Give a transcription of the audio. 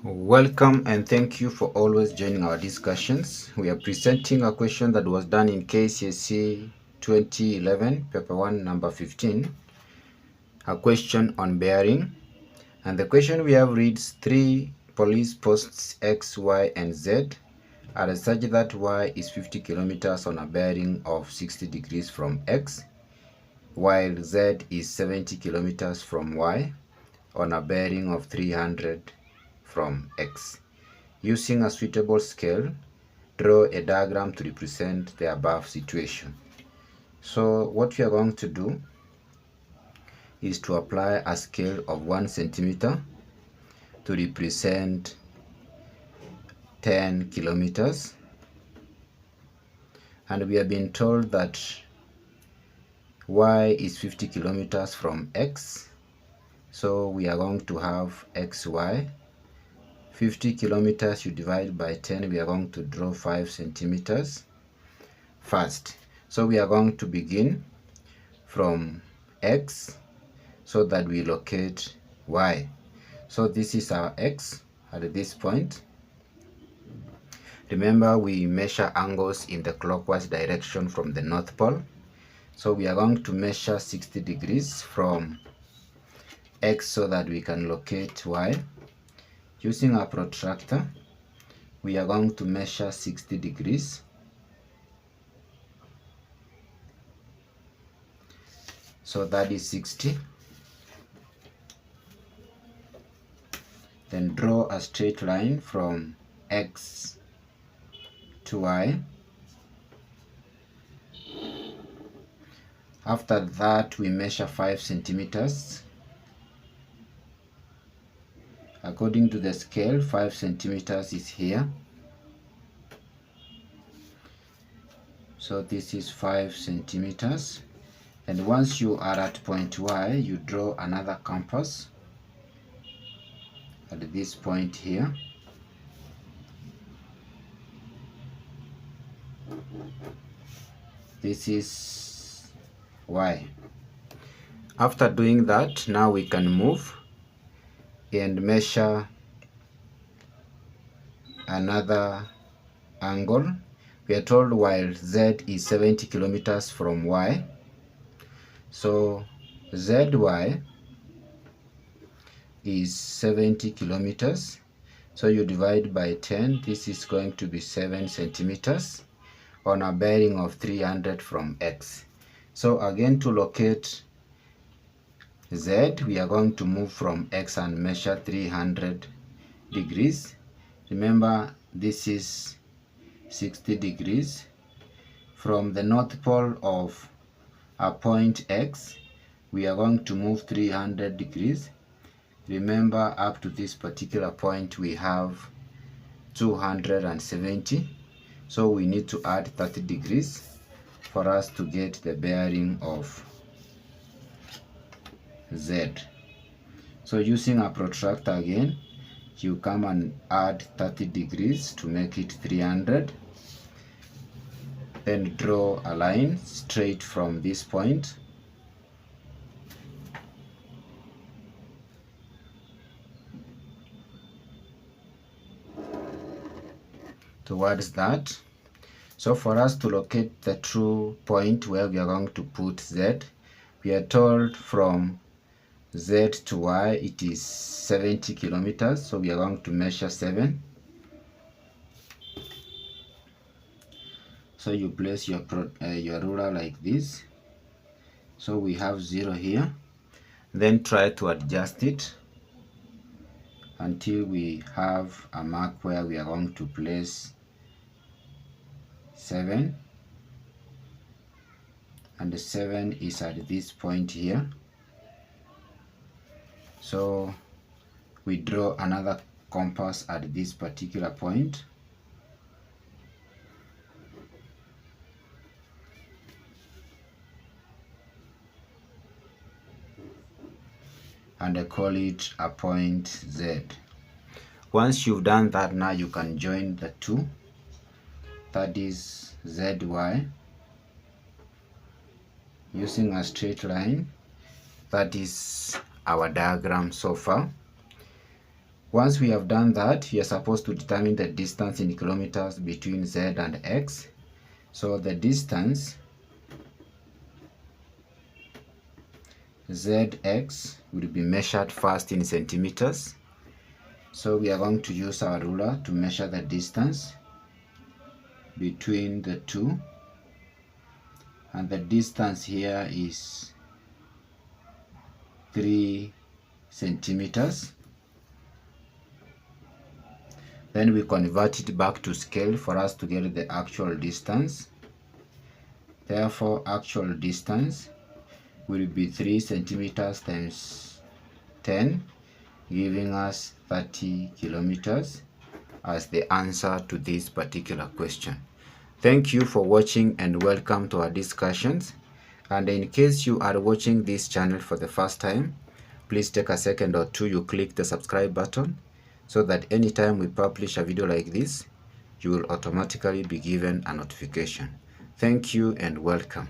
Welcome and thank you for always joining our discussions. We are presenting a question that was done in K.c.s.e 2011, paper 1, number 15, a question on bearing. And the question we have reads, 3 police posts X, Y, and Z are such that Y is 50 kilometers on a bearing of 60 degrees from X, while Z is 70 kilometers from Y on a bearing of 300 from X. Using a suitable scale, draw a diagram to represent the above situation. So what we are going to do is to apply a scale of 1 centimeter to represent 10 kilometers. And we have been told that Y is 50 kilometers from X. So we are going to have XY. 50 kilometers you divide by 10, we are going to draw 5 centimeters first. So we are going to begin from X so that we locate Y. So this is our X at this point. Remember, we measure angles in the clockwise direction from the North Pole. So we are going to measure 60 degrees from X so that we can locate Y. Using a protractor, we are going to measure 60 degrees. So that is 60. Then draw a straight line from X to Y. After that, we measure 5 centimeters. According to the scale, 5 centimeters is here. So this is 5 centimeters. And once you are at point Y, you draw another compass at this point here. This is Y. After doing that, now we can move and measure another angle. We are told while Z is 70 kilometers from Y. So ZY is 70 kilometers. So you divide by 10. This is going to be 7 centimeters on a bearing of 300 from X. So again, to locate Z, we are going to move from X and measure 300 degrees. Remember, this is 60 degrees. From the North Pole of a point X, we are going to move 300 degrees. Remember, up to this particular point, we have 270. So we need to add 30 degrees for us to get the bearing of Z. So using a protractor again, you come and add 30 degrees to make it 300. Then draw a line straight from this point towards that. So for us to locate the true point where we are going to put Z, we are told from Z to Y it is 70 kilometers. So we are going to measure 7. So you place your ruler like this. So we have 0 here. Then try to adjust it until we have a mark where we are going to place 7. And the 7 is at this point here. So we draw another compass at this particular point. And I call it a point Z. Once you've done that, now you can join the two. That is ZY using a straight line. That is our diagram so far. Once we have done that, we are supposed to determine the distance in kilometers between Z and X. So the distance ZX will be measured first in centimeters. So we are going to use our ruler to measure the distance between the two. And the distance here is 3 centimeters. Then we convert it back to scale for us to get the actual distance. Therefore, actual distance will be 3 centimeters times 10, giving us 30 kilometers as the answer to this particular question. Thank you for watching and welcome to our discussions. And in case you are watching this channel for the first time, please take a second or two, you click the subscribe button so that anytime we publish a video like this, you will automatically be given a notification. Thank you and welcome.